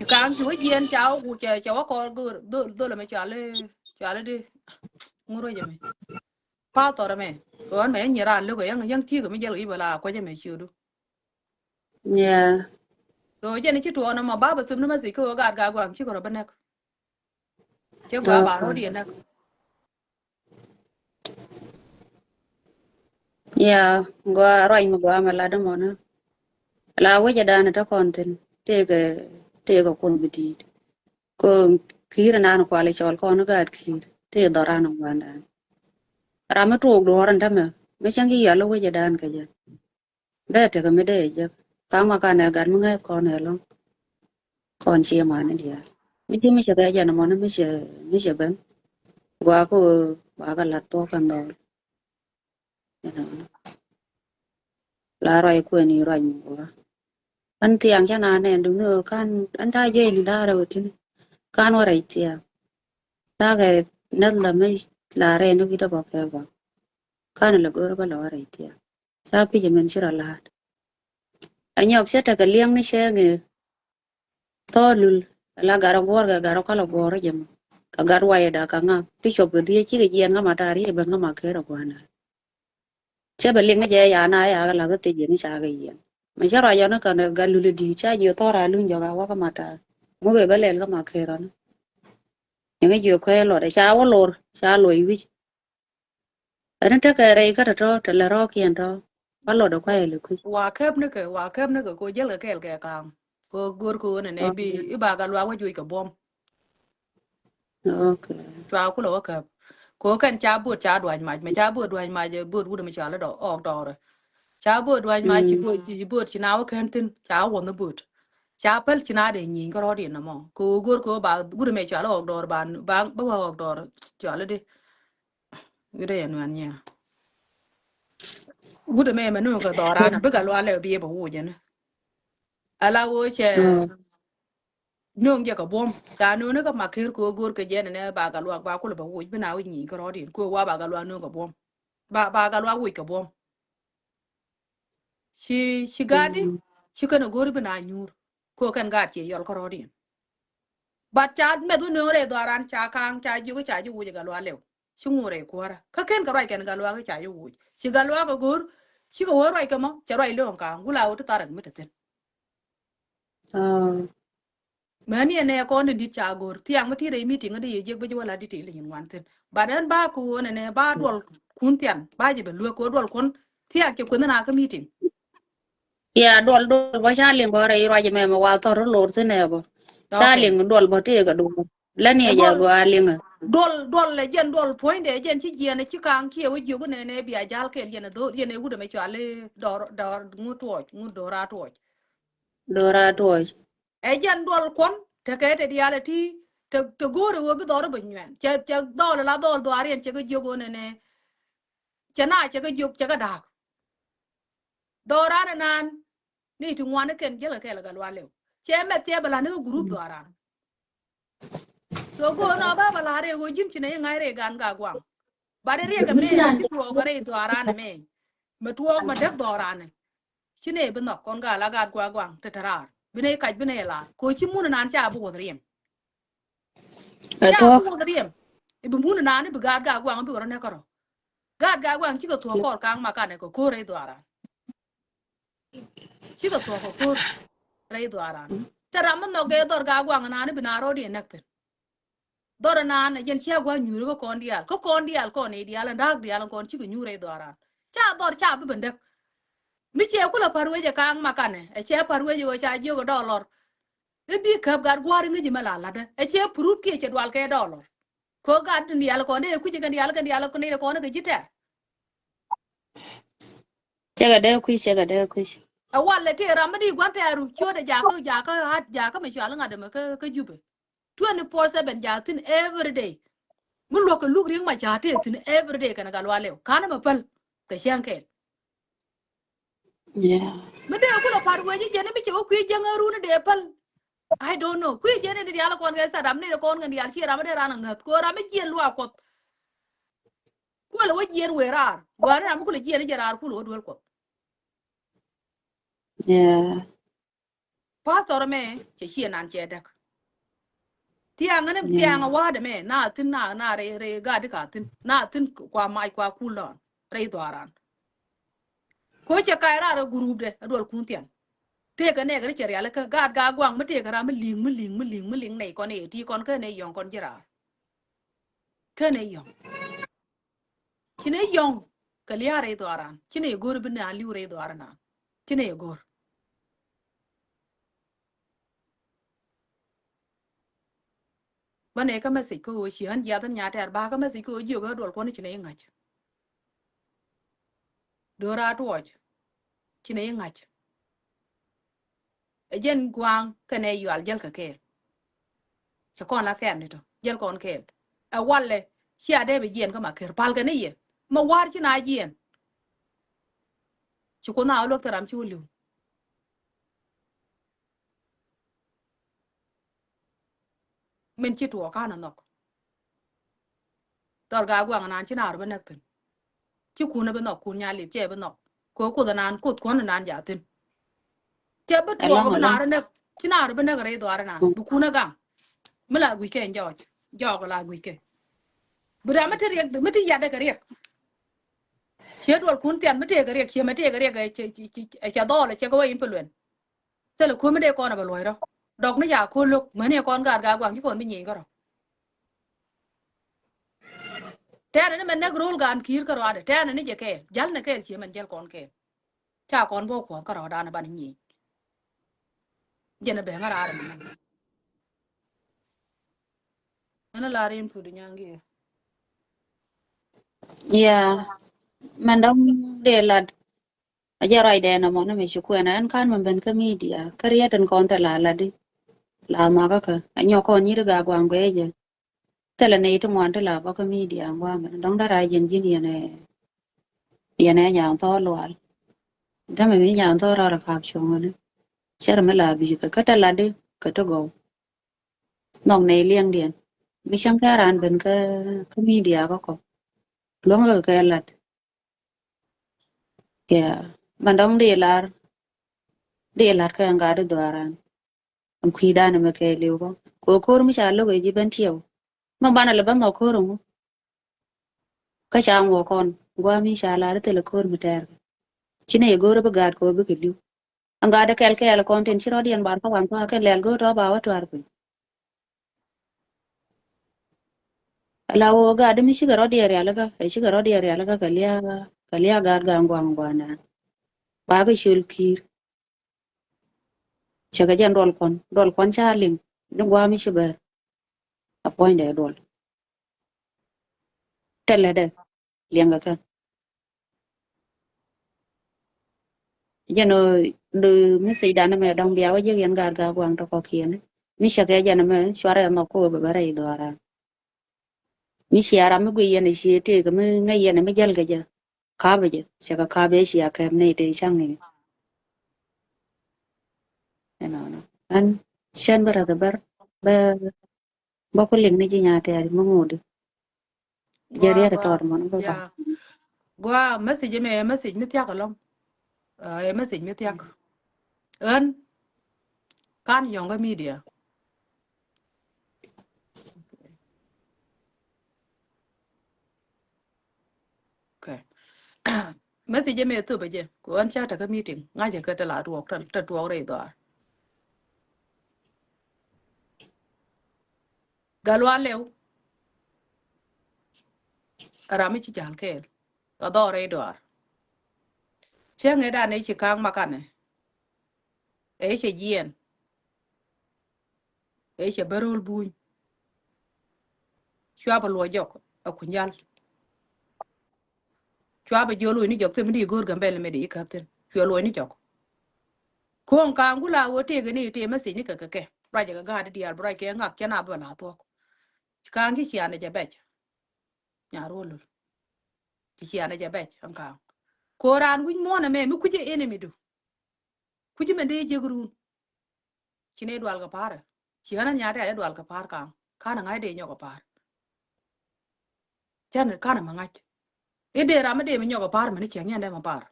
Kang chu yen chao ku che chao ko do la me chale đi ngoro je me pa to ra me ko me ni ra lu ko yang ti ko me jel ibala ko je me chudu Yeah. so je ni chi to na ma ba sum na ma si ko ga gwang chi ko ba nak che gwa ba ro Okay. di nak Yeah. Gua roy ma gua ma la da mona. La we ja dana ta konten. Tege kon bidi. Ko kira na no kwale chol ko no gad kir. Te dora no wanda. Rama tu do horan ta me. Me changi ya lo we ja dan ka ja. Da te ka me de ja. Ka ma ka na gar mu ngai ko ne lo. Kon chi ma ne dia. Mi ti mi cha ga ja na mona mi cha ben. Gua ko ba ga la to kan do. You know. La roy ko ni roy mu gua. An tiang cha na ne du no kan an da je ni da ra tin. Kan wa rai tia. Da ga net la me la re no ki da ba ka ba. Kan la go ba la rai tia. Sa pi je men shira la. Anyok se ta ka liang ni she nge to lul la gara gor ga gara kala gor je mo. Ka gar wa ya da ka nga. Ti chop ga die chi ga jen nga ma ta ri ba nga ma ke ra kwa na. Che ba liang je ya na ya ga la ga ti je ni cha ga yen. Ma shara ya na ka na ga lul di cha je to ra lun jo ga wa ka ma ta. Mo be ba le ga ma ke ra. Những cái kwe lo de cha wo lor cha lo wi ran ta ka re ka to ta la ro kien to ba lo do kwa le ku wa kep ne ko jel ka kel ke kang ko gor ko ne bi iba ga lwa wa ju ka bom okay chwa ku lo ka ko kan cha bu cha dwan ma me cha bu dwan ma je bu wu me cha la do ok do re cha bu dwan ma chi bu chi na wa kan tin cha wo no bu cha pel chi na de nyin ko ro di na mo ko gor ko ba wu me cha la ok do ba wa ok do cha la de gre yan wan nya wu me no ko do ra na be ga lwa le bi ba wu je ne ala wo che nương giờ cả bom cha nương nó có mặc khir ko gur ke jen ne ba ga lwa ba ko ba wi bina wi ni ko rodin ko wa ba ga lwa nương ka bom ba ga lwa wi ka bom shi gadi shi kana gor bina nyur ko kan ga che yol ko rodin ba cha me du nure do ran cha kang cha ju wi ga lwa lew shi ngure ko ra ka ken ka rai ken ga lwa ga cha ju wi shi ga lwa ga gur shi ko rai ka mo cha rai lo ka ngula u ta ran mi ta mani ene ko ne dit cha gor tiang mati re meeting de ye be wala dit ile nyin wanten badan ba ku ne ba dol kun tian ba je be lu ko dol kon tiang ke ko na ka meeting ya dol ba sha ling ba re ro je me ma wa to ro lor te ne bo sha okay ling dol ba te ga do la e ne ja dol go a ling dol le jen dol point de jen ci jene ci kan ki we jogu ne bi a jal ke jen do jen e wude me chale dor ngu do ra to do ra to e jen dol kon te ke te reality te gore wo bi dor be nyen che dol la dol do arien che go jogu ne che na che go jog che ga dak dora nan ni tu ngwana ken jela ke la galwa lew che me te bala ne group dora so go no ba bala re go jim chine ngai re gan ga gwang bare re ga me me ti to go re dora ne me to ma de dora ne chine be no kon ga la ga gwa gwang te tarar bine ka bine la ko chi mun nan cha bu go riem a cha to bu go riem e bu mun nan be ga gwang bi go ne karo ga gwang chi go to ko kang ma ka ne ko re dora chi go to ko rai dwaran tara man no ge dor ga gwang na ni binaro di nekte dor na na jen chia gwa nyuru ko kondial ko ne dial ndak dial kon chi nyure dwaran cha dor cha be bende mi che kula parwe je kang makane e che parwe je cha jogo dollar e bi kap gar gwari ngi mala lade e che proof ke che dwal ke dollar ko ga tin dial ko ne ku je kan dial ko ne ko ne ge jite che ga de ku a walle te ramadi gwante aru chode ja ka me shala ngade me ka jube 24/7 jatin every day mun lo ko lug ring ma jate tin every day kana galwa lew kana ma pal ka shanke yeah me de ko la par weji jene mi che ko kwi jangaru ne de pal I don't know kwi jene de yala kon ga sadam ne kon ga yal chi ramade rana ngat ko rame jien lwa ko la wajien werar gwara ram ko le jien jarar ko lo dol ko yeah pastor me che hienan che dak tiang ane Yeah. tiang awade me na tin na re gadi ka tin na tin kwa mai kwa kulon re doaran ko che kaira ro group de adol kun tian te ka ne ga che ya le ka gad ga gwang me te ka ra me ling nei kon e ti kon ka ne yong kon jira ka ne yong kine yong ka liya re doaran kine gor bin na liu re doaran kine gor bane ka message ko shi han ya tan ya ter ba ka message ko ji ga dol kon kine ngach dora to kine ngach jen gwang kane yual jel ka ke cha kon la fem ni to jel kon ke a walle chi ade be jen ka ma ker pal ka ne ye ma war chi na jen chi ko na lo taram chi lu men chi to ka na nok tor ga gwang nan chi na ru nak tin chi ku na be nok ku nya li che be nok ko da nan ko na nan ja tin che be to Along ko be na along. ru nak chi na ru be nak re do ara na bu ku na ga mala gu ke jo ko la gu ke bu da ma ter yak mi ti ya de ka re che dol kun tian mi te ga re che ma te ga re ga che do le che ko yin pe thế là cuối mới đây con là bà lùi đâu đọc nó giả cô lúc mấy này con gạt gà quảng chứ còn bị nhỉ cơ rồi thế này mình nãy rule gan kia cơ rồi thế này nó cái jal này cái gì mình jal con cái cha con vô của cơ rồi đó là bạn nhỉ giờ nó bé ngã ra mình nó là riêng phụ được nhang kia Yeah. Mandam de lad. Aja rai de na mona me shukwe na an kan man ben ka media. Kariya tan kon ta la ladi. La ma ka. Anyo ko ni ga gwang gwe. Tele ne ito mo ante la ba ka media ngwa me. Dong da rai jen jin yene yang to lwal. Da me mi yang to ra fa chong ne. Cher me la bi ka ta ladi ka to go. Nong ne liang dien. Mi shang ka ran ben ka media ko. Long ka lat. Yeah. Mandam de lar ka nga de dwaran. Am kwida na me ke lewo. Ko kor mi sha lo ge jiben tiyo. Ma bana le ban no kor mu. Ka cha ngo kon. Gwa mi sha la de tele kor mi ter. Chine ye goro ba gad ko be ke anga da kel content chiro dian bar ka wan ko ka lel go to ba wa twar pe ala wo ga da mi shiga rodi area laga e shiga rodi area laga kalia ga ga ngwang wana ba ga shul kir chaga jan dol kon cha lim ni gwa mi shiba a point de dol tele de lianga ka jano de mi sai da na me dong biya wa je yan ga gwang to ko kien mi shaga jana me shwara no ko be bare idora mi shiara mi gwe yana shi te ga mi ngai yana mi jal ga ja kabeje saka kabe shi ya kem ne te changi no an shan bara da bar ba ba ko ling ni ji nya te ari mo ngode jariya da tor mo ba ba ya gua message me message mi tiak along e message mi tiak ơn kan yong ga media okay message me tu ba je ko an cha ta ka meeting nga je ka ta la ruok ta ruok re do galwa lew rami chi jal ke ta do re do che nge da ne chi kang makane e che jien e che berol buñ chwa ba lo jok a kunjal chwa ba jolo ni jok te mi gor gambel me di kapten chwa lo ni jok kon ka ngula wo te ni te message ni ka ke raja ga di al bra ke ngak chana ba la to ka ngi chi ane je bech nya rolo chi ane je bech an ka ko ran win mo na me mi kuje enemy do kuje me de je gru chi ne dwal ga para chi ana nya de dwal ga par ka na ngai de nyo ga par chan ka na ma ngai e de ra me de me nyo ga par me ni chen nya de ma par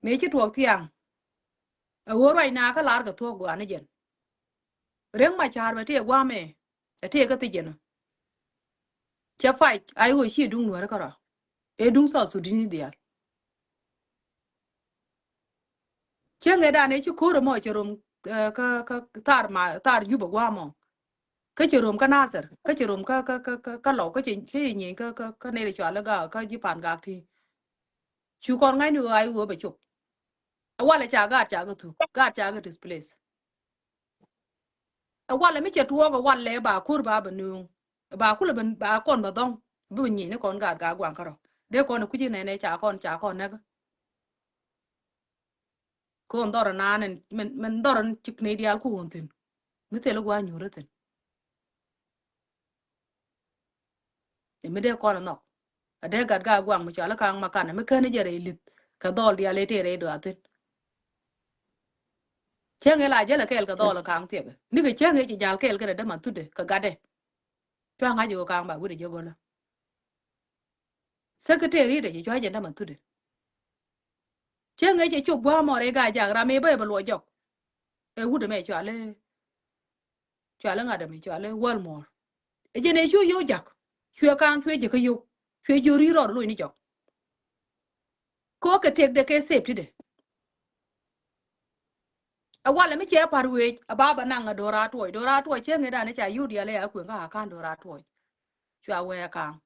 me chi tuok tiang a wo roi na ka lar ga to go ane jen Riêng mà char mà thiệt qua mẹ thiệt cái gì nữa chả phải ai hồi xí đúng nữa đó e đúng sao sụt đi đi chứ người ta này chú cố rồi mọi chuyện ka tar juba qua mà cái chuyện cái nasir cái chuyện cái lẩu cái gì cái này cho là cái gì pan gạc thì chú con ngay nữa ai vừa bị chụp wala cha ga tu ga ga displace wala mi chet wo ga wala ba kur ba banu ba kula ban ba kon ba dong bu ni ne kon ga gwang karo de kon ku ji ne cha kon ne kon dor na nen men dor chik ne dial ku wontin mi te lo gwa nyuratin e mi de kon no ade ga gwang mi cha la kang makan mi kan jere lit ka dol dia le te re do atin chenge la jela kel ka dol kang te ni ga chenge ji jal kel ka de man tude ka gade twa nga jo kang ba wu de jogo la secretary de jo je na man tude chenge ji chu gwa mo re ga ja ra me ba lo jok e wu de me cha la nga de me cha le wal mo e je ne chu yo jak chue kang chue je ka yo chue jo ri ro lo ni jok ko ka tek de ke sep ti de a wala mi che par we a baba nanga dora toy chenge da ne cha yu dia le a ku nga kan dora toy chua we kang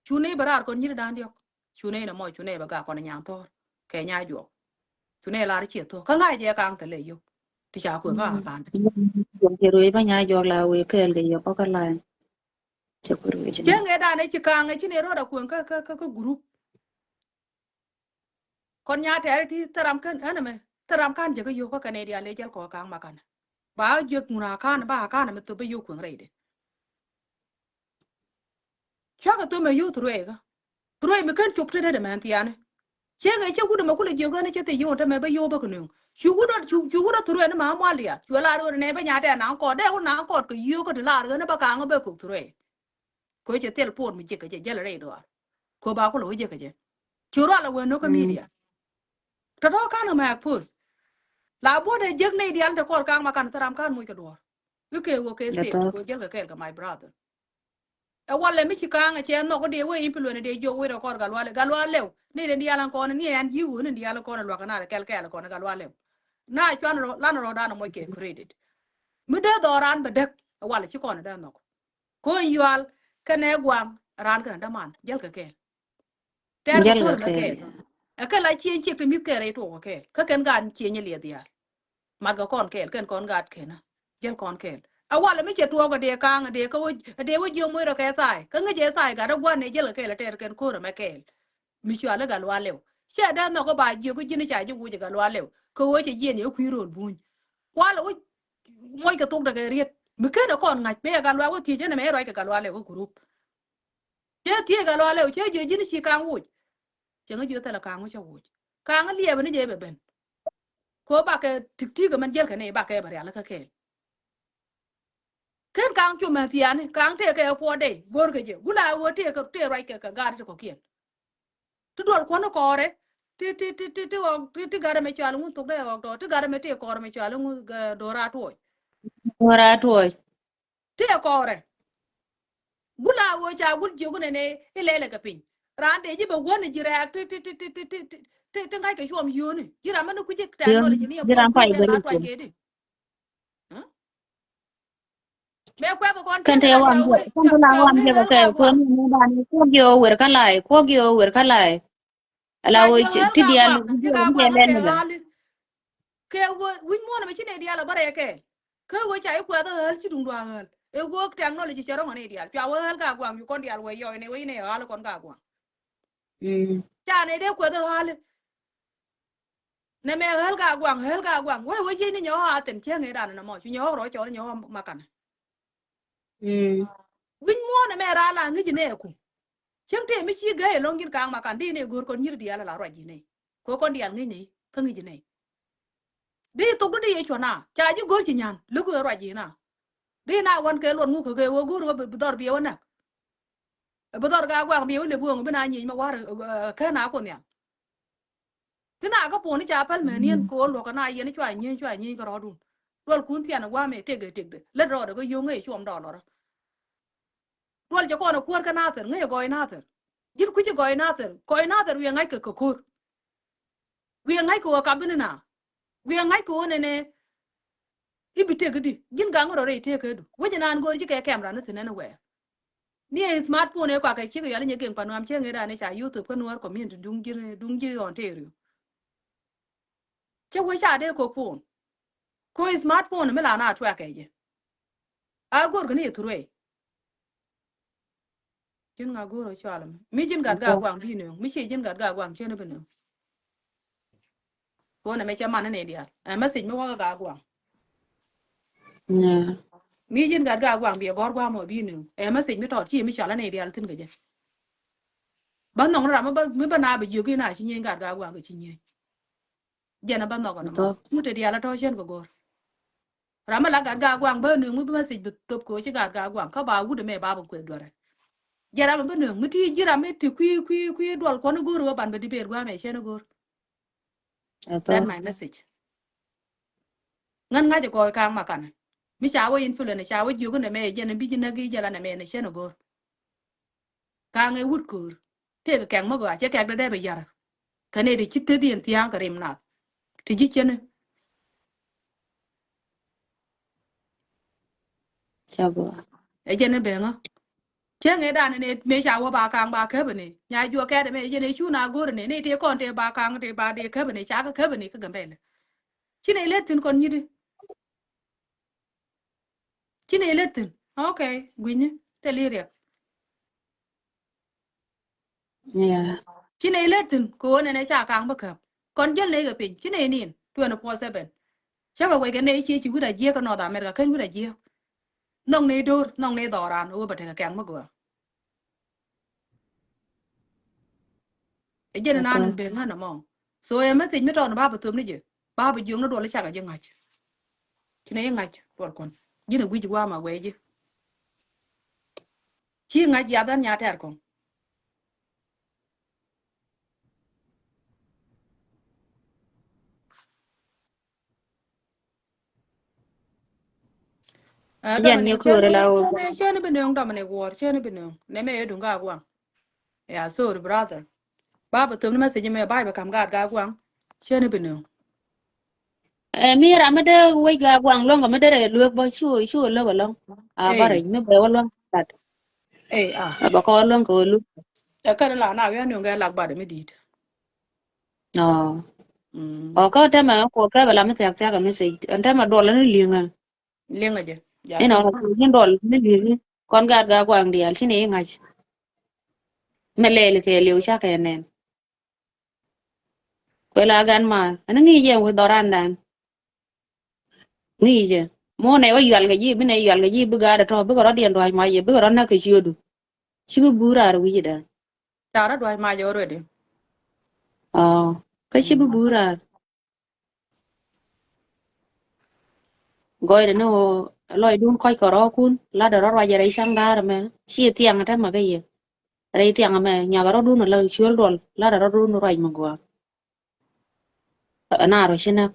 chune barar kon nyir dan diok chune na mo chune ba ga kon nyang to ke nya jo chune la ri che to ka ngai je kang te le yo ti cha ku nga ban Yo rồi ba nya yo la we ke el yo ko ka la che ko ru je chenge da ne chi kang e chine ro da ku ka group kon nya te ti taram kan ana me taram kan je ga yo ka ne dia le jel ko kang ma kan ba je nguna kan ba kan me to be yo ku ngai de cha ka to me yo true me kan chop te de man ti ane chenge che gudu ma kula je ga ne che te yo ta me be yo ba ku nu chugudo true ne ma mwalia chula ro ne ba nya te na ko de na ko ko yo ko la ro ne ba kang be ku true ko che tel pon mi je ka je jel re do ko ba ko lo je ka je chura la we no ka media to to kan ma pus la bo de je ne dial de ko kan ma kan taram kan mu ka do ke wo ke ya sep to ko jel ka my brother e wala mi ci kan che no ko de we implo ne de jo we ro ko galwa lew ni de dial ko ni an ji wu ni dial ko lo ka na kel ko na galwa lew na chwan ro lan ro da no mo ke credit mi de do ran be dek wala ci ko na da no ko yual kane gwang ran kan da man jel ka ter ko jal ga kur la ke ke ka la chien chi te mit ke re to ka ken gan chien le dia mar ga kon ke ken kon gat ke na jel kon ke a wala mi che to ga de ka de ko de wo jo mo ro ke sai ka nge je sai ga da gwan ne jel ke la ter ken kur me ke mi chu ala ga lwa le che da no ko ba ji ko jini cha ji ku ga lwa le ko wo che je ne ku ro buñ wala wo moy ka to da ga riet mi ke da kon ngat be ga lwa wo ti je ne me ro ka ga lwa le ko group che ti ga lwa le che je jini chi ka wu chẳng có ta là càng có wuj càng a liebe ni je be ben ko ba ke tikti ga man jel ka ne ba ke bari ala ka ke ken càng chu ma tiani càng te ke po de gor ke je gula wo te rai ke ka gar ko kien tu dol ko no kore ti gara me chalu ngun to de wa do ti gara me te kore me chalu ngun do ra to ora to te kore gula wo cha gul je gune ne ilele ka pin ran de je be woni jire ti ngai ke shom yoni jira man ku je ta yo no le ni ko jiran ku pa je bari la ko to ke di me kwa ko kon kan chenge te la wan je kan te la chwa wan we je ga hel ke ga ko gwang ni da ni ko gyo wer ka lai ala chwa wo jo hel ti ga dia lu gwang ji je ga ni ke gwang len ke la hali ke wo win mo na me chine dia la bare ke wo cha ko da hel chi dum do hel e wo tang no le chi chero ngane dia chwa we hel ga gwang yu kon dia we yo ne we ne hal kon ga gwang cha ne de ko da hali ne me hel ga gwang we chi ni nyo ha tem chenge da na mo chi nyo ro cho nyo makan win mo na me ra la ngi ne ku cheng te mi chi ga e longin kang makan di ne gur kon nyir dia la ro ji ne ko kon dia ngi ne ka ngi ne đi tục đó đi chwana cha ju gor chi nyan lu ko ro ji na đi na wan ke lon mu ko ke wo gor wo bidor bi wana bidor ga gwa bi le buong bina nyi ma war ka na ko nya tina ga po ni cha pal menien ko lo ka na yen chwa nyi ko ro dun Dol kun tiana wa me tege tege le ro de go yo ngai chom do lo dol jo ko no kur ka nater ngai go nater jil ku ji go nater ko nater wi ngai ka kur wi ngai ko ka bin na wi ngai ko ne ibi tege di jin ga ngoro re tege du wo jina an go ji ke camera na tene we ni smartphone ko ka chi ko yali nyegen panwam che ngai da ne cha youtube ko nuar ko min dung ji on teru che wo cha de ko phone ko smartphone me la na atwa ke je a gor ko ni turwe jin nga goro chalam mi jin gad ga gwang bi ne mi che jin gad ga gwang che ne bene ko na me cha man ne dia a message me wa ga gwang Yeah. mi jin gad ga gwang bi gor gwa mo bi ne e message me to chi mi cha la ne dia tin ga je ban nong ra ma ba mi ba na bi yu ki na chi nyen gad ga gwang ga chi nyen je na ban no ga na mo To. mu te dia la to chen go gor ra ma la gad ga gwang ba ne mu message bi top ko chi gad ga gwang ka ba wu de me ba bu ko do re jara ma bene mu ti jira me ti kwi dol ko no gor ban ba di ber gwa me chen gor that To. my message ngan ngaje ko ka makan mi chawo influence chawo jugo ne me je ne bi ne gi jala ne me ne chen gor ka nge wut kur te ka kang mo ga che ka de be yar ka ne di chitte di entiang ka rim na ti ji chen Chago. e je ne be ngo che nge da ne me chawo ba kang ba ke be ne nya ju ka de me je ne chu na gor ne te kon te ba kang te ba de ke be ne cha ka ke be ne ka gambe le chi ne le tin kon nyidi chi ne le tin okay gwinye te liria Yeah. chi ne le tin ko ne cha kang ba ka kon je le ga pin chi ne nin 24/7 chắc là quay cái này chi cũng là dễ cái nó đã mẹ cái cũng là dễ nông này đỏ ran ô bật cái kẹng mất rồi cái dân To. anh bên hắn mà so em mới tính mới tròn ba bữa tụm đấy chứ ba bữa dương nó đổ lại chắc cái dân ngay chứ này ngay đổ con dân là quý quá mà quay chứ chi ngay giá đơn nhà thẻ con đó mà Jan này yo kure la o. chơi này bên đường đó mà này war chơi này bên đường này mẹ đúng gà quăng yeah sorry brother ba bữa tụm nó mới sẽ mẹ bài bà cầm gà quăng chơi này bên đường Mi ra ma de we ga gwang long ma de re lu ba chu lo ga long. A bare ê me be wa long tat. ê à Ba ko long ko lu. cái đó là nào cái đường cái lạc bà để mới đi No. ừ O ko ta ma ko ka ba la ma ta ga me se. Anta ma do la ni linga. liên rồi chứ dạ Ina cái na ku ni do ni linga. Kon ga gwang di al sini ngai. Me le le ke liu cha ke nen. Ko la gan ma. Ana ngi je wo doran dan. Ngi je. Mo ne wa yal ga ji bi ne yal ga ji bu ga da to bu ga ro dien do ma ye bu ga ro na ke chi odu. Chi bu bura ru wi da. chả đó đòi mà giờ rồi đi Ka chi bu bura. Goy de no loy dun koy ko ro kun la de ro wa jere sang dar me chi tiang ta ma be ye re tiang me nya ro dun la chuol dol la de ro dun ro ma go na ro shina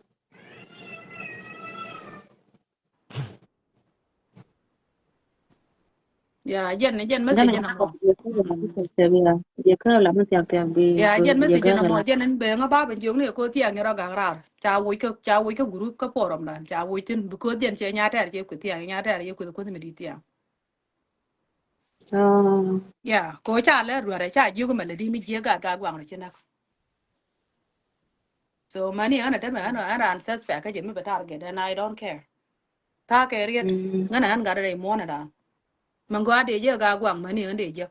dạ dân mất da gì me dân ko nào ye ko la ko se be ye ko la me tiang tiang be dạ dân mất ye gì ga dân ga la nào dân nên bé ngã ba bên dưới này cô tiếng như ra gà cha vui cái group cái forum đó cha vui tin bữa cô dân chơi nhà trẻ chơi cái tiếng nhà trẻ chơi cái cô mình đi tiếng oh dạ cô cha lẽ rồi đấy cha yêu cái mình đi mình chơi gà quăng rồi chứ nào so many anh ấy mà anh ăn suspect cái gì mình phải target and I don't care ta cái riết mm ngân anh gà đây mua nè đó mình qua để chơi gà quăng many anh để chơi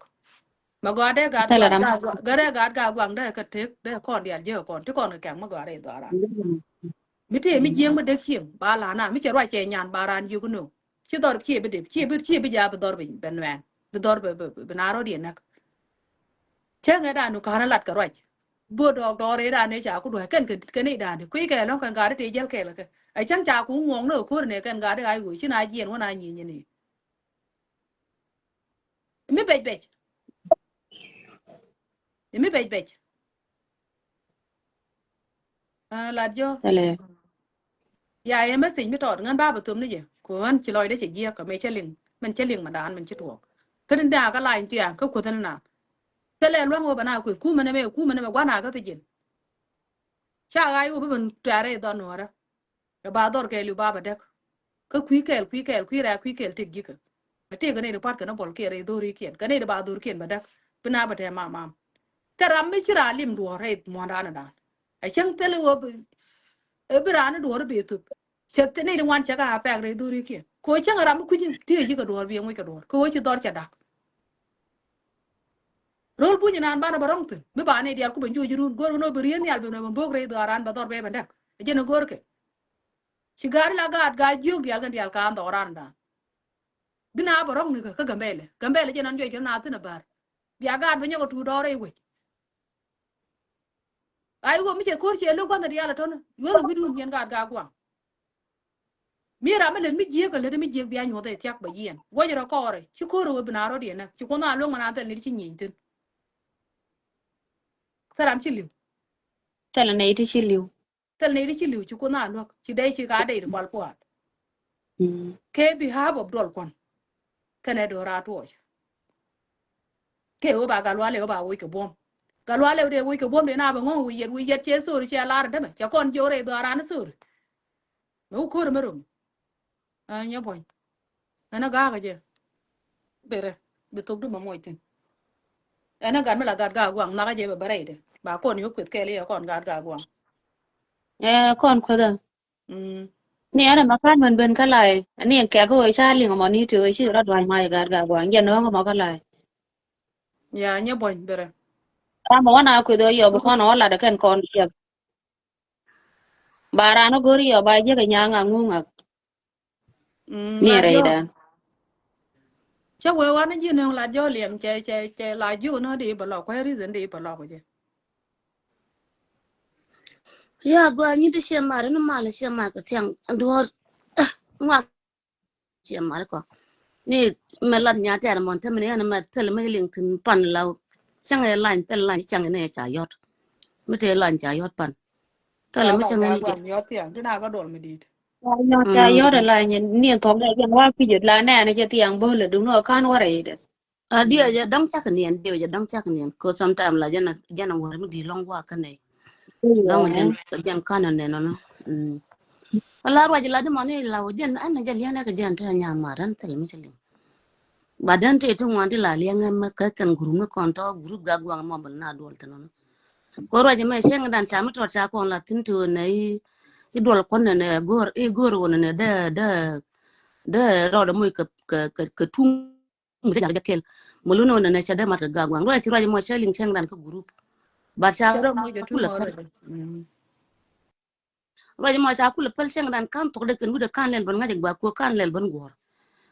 mà gọi đây gạt ta la quảng ram gà đây gạt quảng đây cái thế đây con đi ăn chơi con chứ con cái kẹng mà gọi đây đó là mi te mi jeng ma de kiem ba la na mi che roi che nyan baran yu gnu chi dor chi be de chi be ja be dor be ben wen be dor be na ro di nak che nga da nu ka na lat ka roi bo dog dor ra ne cha ku do ken ni da de ku ke lo kan ga de jel ke la ke ai chan cha ku ngong no ku ne kan ga de ai gu chi na jien wa na nyi ni mi be a la jo ta le ya em mới sinh biết trọt ngân ba bữa tụm nữa gì của anh chỉ lòi đấy chỉ giết cả mấy chơi liền mình chơi liền mà đàn mình chơi thuộc cái đến đà cái lại tiền cái của thân nào thế là luôn qua nào của cú mình mà qua nào cái gì cha ai u bên trả đấy đó nữa đó cái ba đor cái lưu ba bật đấy cái quý kẹl tiếc gì cái tiếc cái này được phát cái nó bỏ cái này đôi cái này được ba đôi kiện bật đấy bên nào bật mà thế làm mấy chuyện lim đùa rồi mua ra nè ai chẳng thế là berana đùa bị tụt sẽ thế này ngoan chắc à bẹc rồi đôi kiện coi chẳng làm cái gì tiếc gì cái đùa bị ngồi cái đùa coi chỉ đor chả đắc rol punya nan bana barong tu me bane dial ku banju jurun gor no berian yal be no bog re daran ba dor be bandak je no gor ke sigar la ga jog yal gan dial kan doran da bina barong ni ka gambele je nan jo na tu na bar dia ga be nyogo tu dore we ai go mi je kor che lo ban dial ton yo do gidun yen ga kwa mi ra me le mi je ga le mi je bi anyo de tiak ba yen wo je ro kore chi koro bina ro de na chi ko na lo mana ta ni chi nyin tin saram chi liu Tala này thì chỉ liu. tel ne chi liu chi ko na lo chi dai chi ga de kwal po ke behalf of dol kon kene do ra to ke o ba galwa le ba wi ke bom galwa le de wi ke bom de na ba ngo wi yet che sur che la de me cha kon jore do ra na sur me ko me rum a nya boy ana ga je bere be tok du ma moy tin ana ga me la ga gwang na ga je ba bare de ba kon yo kwet ke le kon ga gwang Con có đó. Nè là mà phát mình bên cái lại, anh em kéo cái cha liền mà ní chơi chứ ra đoàn mai gạt quảng giờ nó mà cái lại. ya nya boy bere Ta mà nào cứ đôi giờ con nó là được con việc. Bà ra nó gửi giờ bài cái nhà ngu ngạc. Nè la rồi jo đó. cha we wa na ji no la jo liam che la ju no di ba lo ko reason di ba lo ko je Ya gua ni de she mare no male she ma ka tiang duor ngwa she mare ko ni melan nya ta mon te mene na ma tel me ling tin pan law chang e lan tel lan chang ne cha yot me te lan cha yot pan tel me chang ga ni gwang yo tiang tu na ga dol me di Nó cha yếu rồi là nhìn thòng đây cái hoa cái gì là nè nó chỉ tiếng bơ là đúng rồi con qua đấy đấy. a dia ja dang cha kan yen dia ja dang cha kan yen ko sometime la jana war mi di long wa kan ne long jan kan ne no no ala ro ja la de mon ni la jan an ja liana ka jan ta nya maran tel me chali badan te tu nganti la lianga ma ka kan guru me kon to guru ga gwang mo bal na dol tan no ko ro ja me seng dan sa mi to cha kon la tin tu nei i dol kon ne gor won ne da ro da muy ka tung mi da ja kel mo lu no ne cha da mat ga gwang ro ti ro ja mo seng seng dan ka guru ba cha Pero muy de tu kula no pel re. ro ja mo cha kula pel seng dan kan to de kan bu de kan lel ban ga ja ko kan lel ban gor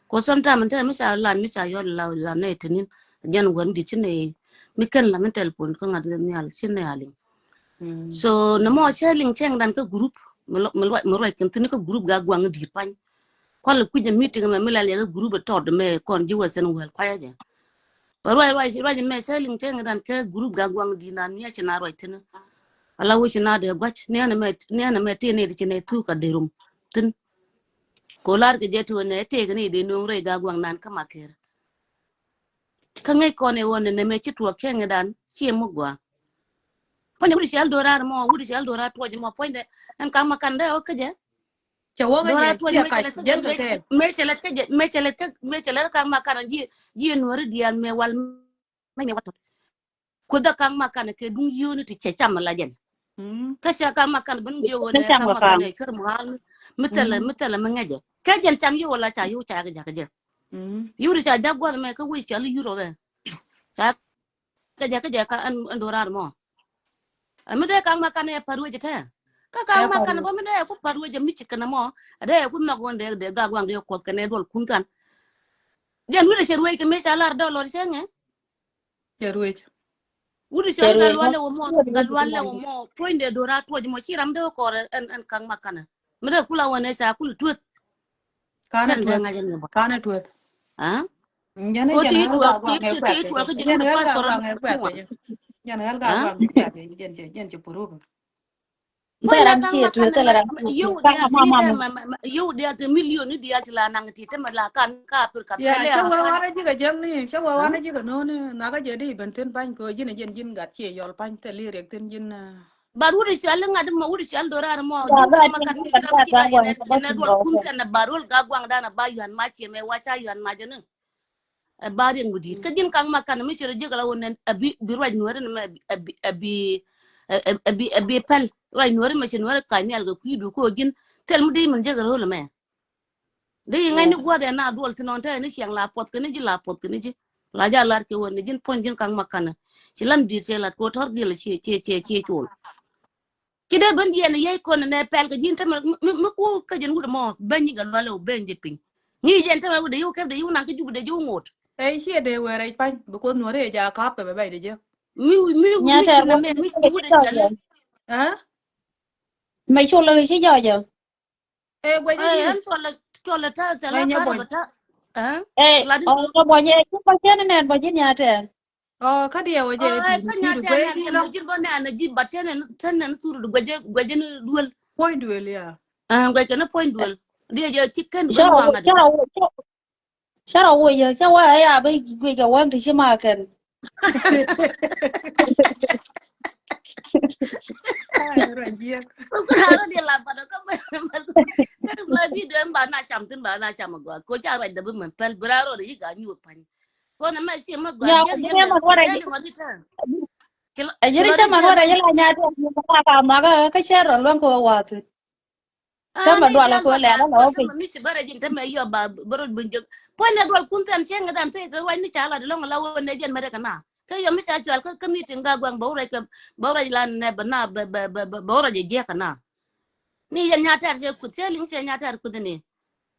ko sometime man ta mi sa lan mi sa yo la ne tinin jan wan di chine mi kan la men telefon ko ngat ne al chine ali so no mo sharing cheng dan ka group mo ro kan tin ka group ga gwang di pan ko la ku je meeting me la le group to de me kon ji wasen wel kwa ya ro me sharing cheng dan ka group ga gwang di na mi china ro tin ala wo china de gwach ne me ti ne chine tu ka de rum tin ko lar ke je tu ne te ni de no re ga gwang nan ka maker ka ngai ko ne won ne me chitu ke ngedan chi mo gwa pone wuri shal dorar mo wuri shal dorar to mo pone en ka makande o ke je Cha wo ga dorar je to sia me ka chele ke jen ka te. me chele ka makana ji no ri dian me wal me wato ko da ka makana ke dun yoni ti che cham la jen ka sha ka makana bun je Nó wona chăm ka vào phòng. makana ke mo hal mitala me ngaje ka jen cham yo wala cha yo cha ga je yuri cha da gwa me ka wi cha li yuro be cha ka ja ka an dorar mo mi de kang makan e paru je ta ka kang Ya makan paru. bo mi de ku paru je mi chikana mo de ku nok won de ga gwang de ko kane dol kun kan jan wi de cher we ke me salar do lor senge Ya ruej. wi cher Chơi rồi gal wale wo mo point de dora to je mo chiram de ko en kang makan mi de kula wona sa kul tut Kana chen de tuet. nga jen bo Kana tuet. ha Jana ko jana ti hal tu ga gwang he ti kwat tu ke. ka je wi Jana de hal ga pastor gwang he kwat mo ke. Jana hal ga ha gwang he kwat ke jen che puru. Point Beran kang chia makan tu tela ran. you Kang dia mama tini mama. you dia te million ni dia tila nang ti te malakan ka pur ka ya pele cha wa akan wa ji ga jang ni cha wa ha wa ji ga no ni na ga je di ben ten ban ko jin jin gat che yol pan te li rek ten jin baruri shal ngad ma wuri shal dorar mo Ya jin ga kang tin makan ni kan kiram ta sila ta gwa ta ba ene tin dol ro kun ko. kan barul ga gwang dana ba yuan ma che me wacha yuan ma jenu barin gudi ka jin kang makan mi shiro jigala wonen abi bi roj nuwer ni abi pel roj nuwer ma shin nuwer ka ni alga kuidu ko jin tel mu de mun jigala hol me de ngai ni gwa de na dol tinon ta ni siang la pot ni ji la pot ni ji la ja lar ke won jin pon jin kang makan ci lam dir ce la ko tor gel ci chul ci de ban yen yey kon ne pel ga jin tam mu ko ka jin wudo mo ban ni gal wala ben je pin ni jen tam wudo yu ke de yu nan ka jubu de ju ngot e che de we re pan bu ko no re ja kap ka be bay de je Nya mi ter ci na mo me ni mi ci ke wudo jo ci jo. la ha Mai chulo chi jo jo. e gwe je ay di an tola ta ngai sala nya ka boy ba ta Eh, la di oh ko bo ye ku pa chen ne bo ji nya ter. o ka dia we je ay ti ka ti nya du ta gwe ne di ke lo mo jin bo ne na ji ba chen ne tan ne suru gwaje ni duel point du le ya gwaje na point duel dia je chicken ben Chara wanga de chara chara wo ye cha wa ya ba gwe ga wan ti ma ken. ai ra je Kurang dia lah pada kau kan mulai video yang bana syam gua ko cara dah bermempel beraro dia gak nyut pan ko nama si mak gua Nya dia ko dia ne dah ma ko wara cari ngadi ta a jiri kilo cha ma dia wara ban ya la nya ter ni ka ma ka chara lon ko wa tu. Cha ma ni do la dia ko luar le la la ko lo ta pe. mami si bara jin ta mai yo ba berol bunjuk pon dia dua kuntan ceng dan tu ke wai ni chala de long lawo ne jen mereka na ke yo mi sa jual ke kami tinggal gua bau lan ne bana bau je kana ni yang nyata je ku seling se nyata ku ni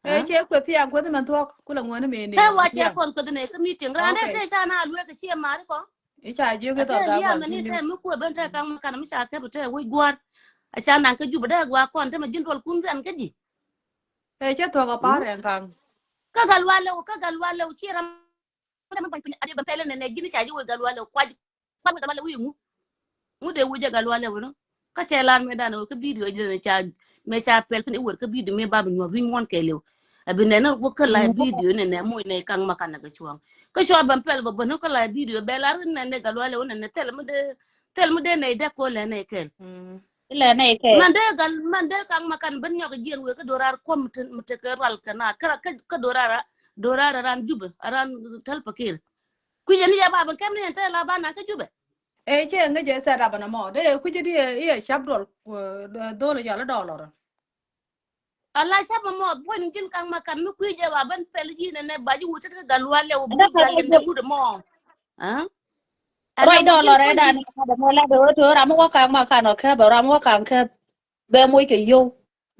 e che ko ti an ko man to ku la ngone me ne ta ko wache ti an kon ko ne ka meeting rande okay te sa na lwe ka che mar ko e cha je ke ate to ga liya gwa me ti ni ni te mu ko ben te kan kan mi sa te te we gwar a sa nan ka juba da gwa kon te ma jin rol kun zan ka ji e che to ga pa re kan ka galwa le chi ram da man pin ade ba pele ne gini sa ji we galwa le kwa ji pa ga le wi mu de wuje galwa le wono ka che lan me da no ka video je ne cha me sa pel te wor ka video me ba bi nyo wi ngon ke le abi ne na ko ka la video ne mo ne kan makana ga chuang ka sho ban pel ba no ka la video be la ne galwa le wono ne tel mu de ne de ko le ne kel Le ne ke. mande kang makan ben nyok jien we ka dorar kom mte ka ral kana ka dorara ran jube ran tal pakir ku yen ya ba ban kam ne ta la bana ka jube e che nga je sa da bana mo de ku je di e shab dol do le ya la dollar Allah saba mo bon jin kang makan mi ku je ba ban pel ji ne ba ji wuta ka galwa le Da bu ka gal ne wude mo ha ala roi wo do lo jin re pon da ni ka da mo la do to ra mo ka ma ka no ka ba ra mo ka ke be mo ke yo.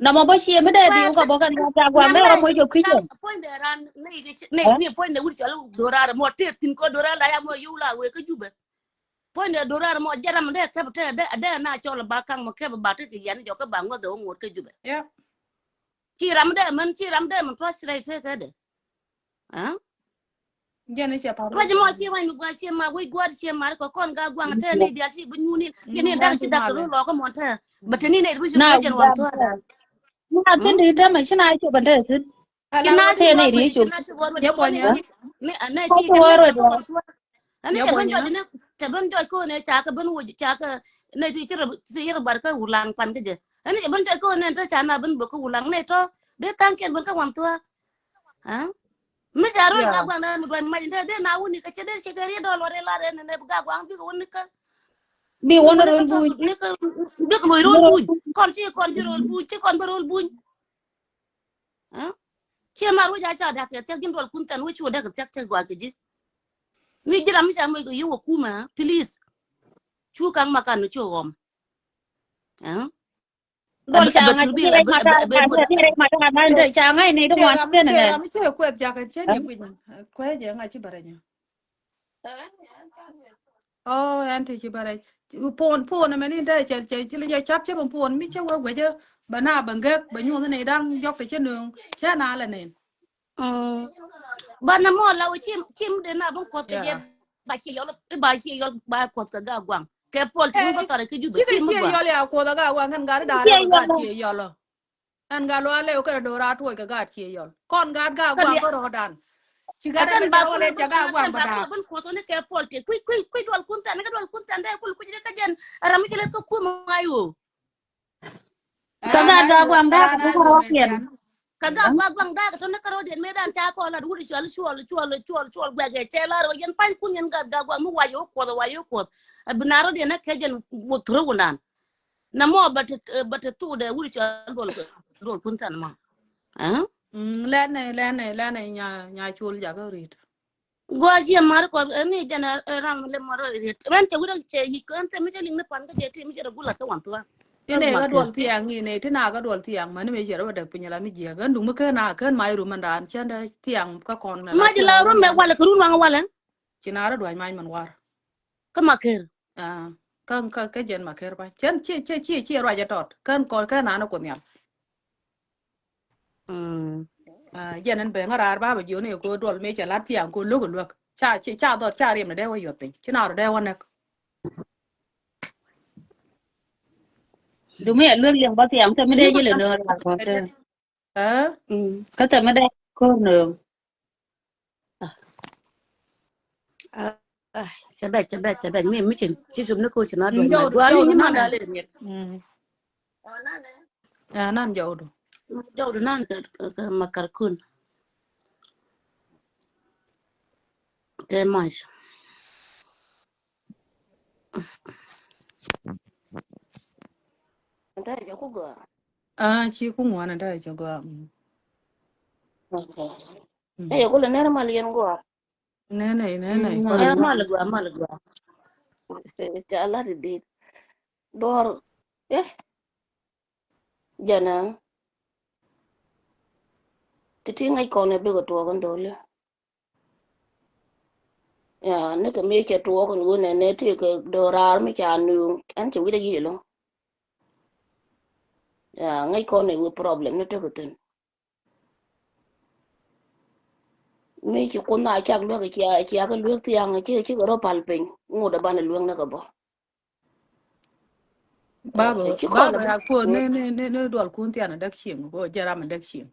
Na mo ba shi me de di kwa ka bo kan ja gwa me nang ra lai mo ke ku nang point de ran ne point de wuce ala dorara mo te tin ko dorara ya mo yula we ka jube point de dorara mo jaram de ka te de na chola ba kang mo ke ba te yan jo ka ba ngo do ngot ka jube ya chi ram de man to srai te ka de ha je ne che pa ro roje mo si wa mi gwa si ma we gwa si ma ko kon ga gwa te ne dia si bu nyuni ni da an ci ti dak male ro lo ko mo te ba te ni ne bu si na ko jen wan to da na tin di ta ma shi na chu ban de tin ala kina ro ci te bo ne mo ri di chu kina ci bo mo di je ko bo ne nya ne ko ti ko te me ro da do ko wan to ani je ke bo ban jo nya ne te ban jo ko ne cha ka ban wuji cha ka ne ti ci bar ka ulang pan ke je ani ke ban jo ko ne ta cha na ban bo ko ulang ne to de kan ken ban ka wan to ha mi sa ro ga ya gwa na mo ma de na wuni ka che de che ga ri do lo re la re ne ga gwa bi ko woni ka bi ni won woni ro ka bu so ni ka bi ko rol bu kon ci rol bu ci kon ba rol bu ha ci ma ro ja cha da ke te gin dol kun tan wuci da ka te gwa ke ji mi jira mi sa mo ko yo kuma please chu kang makan no chu gom dol cha nga ti betul re ma ta ma ti re ma ta ma de cha nga ni do ngwan te ne te ne ga mi che ko ja kan che ni ku ko je nga chi bare nya o an ti chi bare pon na me ni de che le chap che pon mi che wa je bana bange ba nyu ne dang yok te che nương che na la ne ba na mo la chim de na bon ko ke je ya ba chi yo ba chi yo ba ko ka ga gwang ke pol ti ba tore ke ju ba chi chi ke mu chi gwa yo le ko da ga wa ngan ga da ke le ko yo ga lo chi yo lo an ga lo le ko do ra to ga chi yo kon ga kan wa ya ko ro dan chi ga akan le ba ro ko le cha ga wa akan ba ba ko da ban ko to ne ke pol ti kui dol kun tan ga dol kun tan de ku ji ka jen ram ki le ko ku ma ayo kaga ana ga yo gwang da ka ana ko yo ro me kien chan kaga gwa gwang da to ne karo den medan cha ko la wuri shol gwa ge che la ro yen pan kun yen ga gwa mu wayo ko binaro den ne ke jen wo tro wunan na mo bat tu de wuri shol dol kun tan ma eh le ne nya chul ja ga rit gwa ji mar ko ni jana ram le maro rit ran che wuri che yi ko ante mi che ling ne pan ga je ti mi che gula to wan to ka ine ma ga ke dol tiang ni ne tina ga dol tiang man me jero da pinya la mi je ga ndu ke na ken mai ru man dan chen da tiang ka kon na la ma ji tiang la ro wan me dan wala ko run wala china ra dwa mai man war ka ma ke à cái chuyện mà kêu ba chân chi rồi giờ trọt cái nào nó cũng nhau à giờ nên bé ngã ra ba bây giờ này cô đuổi mấy chả lát tiang cô lúc lúc cha đọt cha riêng là đeo vào yotte chứ nào đeo anh này du me lu liang ba tiang te me de ji le no ra ko te ờ ka te me de ko no cha be mi chin chi zum ne ko chi na do ma do dâu ni đồ ni ma năn da này le ni à năn dâu đồ do do nan ka makar kun ke mais da ya ku ga à chi cũng ngon đây cho cô e ko le ne mal yen go nè này ma con le e này gwa mal go cha la di dor eh jana ti ngai ko ne be go to gan do le ya ne ka me ke to ko ne ti ko do rar mi cha nu an chi wi da yi lo ya ngai ko ne wo problem ne to ko tin mi ki ko na cha lo ke cha ga lu ti ang ki go ro pal pen ngu da ban lu na ka bo ki ko na ba ya cô nè đuổi cuốn tiền là đặc chiang cô giờ ra mình đặc chiang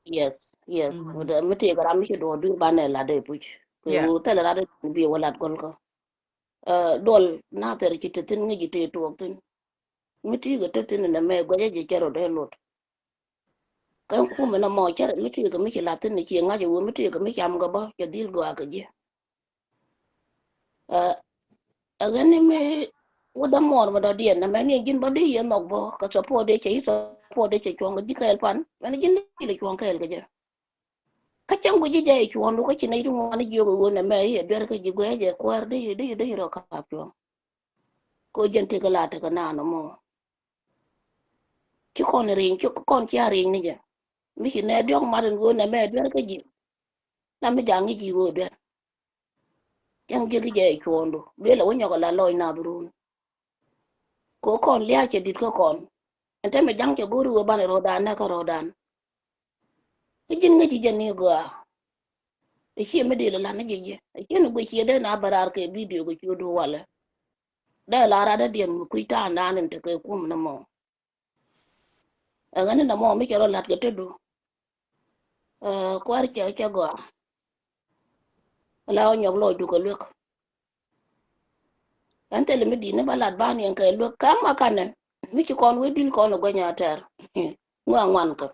yes yes da mi ti ga ram ki do du ban la de puch yeah ko tele la de bi wala gol ko dol na ter ki te tin ngi te to tin mi ti ga te tin na me go je je ro de lot kan ku me na mo cher mi ti ga mi ki la tin ni ki nga je wo mi ti ga mi kam ga ba ke dil go ga je a ga ni me wo da mo ma da dien na me ni gin ba di ye no bo ka so po de che so po de che chong ga di ka el pan me ni gin ni le chong ka el ga je ka chang go je je chong lu ka chi nei ru mo ni yo go na me ye der ka ji go je kwar de ro ka pa chong ko jen te ga la te ga na no mo ki kon ring ki kon ki ring ni je mi ki ne diok ma den go na me der ka ji na mi dang ji go der yang je ki je chong do be la wo nya ga la loy na burun ko kon lia che dit ko kon ente me jang che go ru ba ne ro dan na ka ro dan ki jin ngi ji je ni go e chi me de la na je je e chi no go chi de na barar ke video go chi do wala da la ra da dien ku ta na nen te ke ku na mo e ga ni na mo mi ke ro lat ke te do kwar che go la o nyok lo du ko lek ante le me di ne ba lat ba ni en ke lek ka ma kan ne mi ki kon we dil kon go nya ter ngwa ngwan ko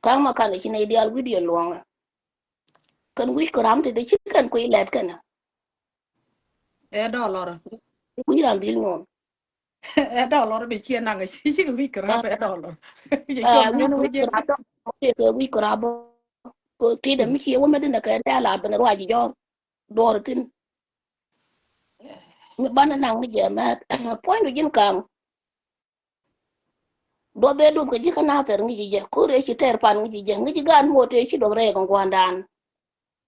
ka ma kan chi ne ideal video lo kan wi ko ram te de chi kan ko ilet kan e do lor ku ram dil non e do lor be chien na ga chi chi wi kra be do lor ye chom wi ngen wi wo ko je ram do ko wi ko ram ko ti de mi chi wo me de na ka da la ben ro ji jo do tin mi ban na ngi je ma point jin kam do de do ko ji kana ter ngi je ko re chi ter pan ngi je ngi gan mo te chi do re ko gwandan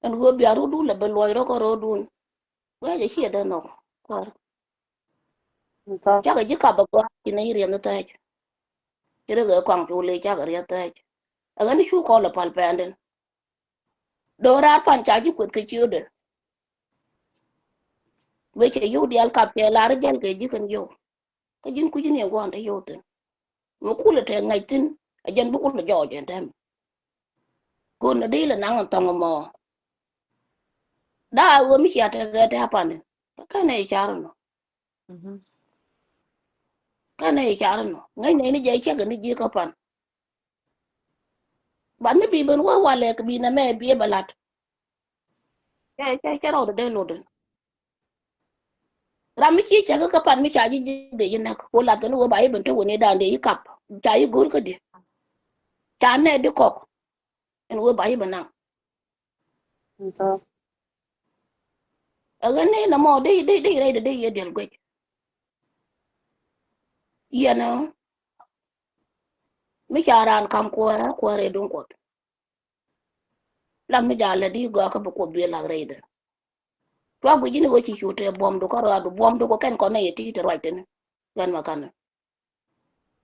en go bi aru du le be loy ro ko ro dun we je chi de no ko to cha ga ji ka ba ko chi ne ri na ta chi re ga kwang chu le cha ga ri ta a ga ni chu ko la pal pe anden do ra pan cha ji ku ke chi de we che yu dial kap che la re gel ke ji kan yo ka jin ku jin ye gon ta yo tin mo ku le te ngai tin a jen bu ku le jo jen tem ko na di le nang tong mo da wo mi ya te ga ta pa ne ka ne char no ka ne char no ngai ne ni je che ga ni ji ka pan ban ni bi ben wa wa le ka bi na me bi balat che ro de lo de ram mi chi che ka pan mi cha ji de yin na ko la ga no ba yi ben to ne da de yi kap cha yi gur ka de cha ne de ko en wo ba yi ben na to a ga ne na mo de re de ye del gwe ye na mi cha ran kam ko re don ko lam mi ja le di go ka bu ko bi la re de to bu ji ni wo chi chu te bom do ko ra do bom do ko ken ko ne ti te right ne gan ma kan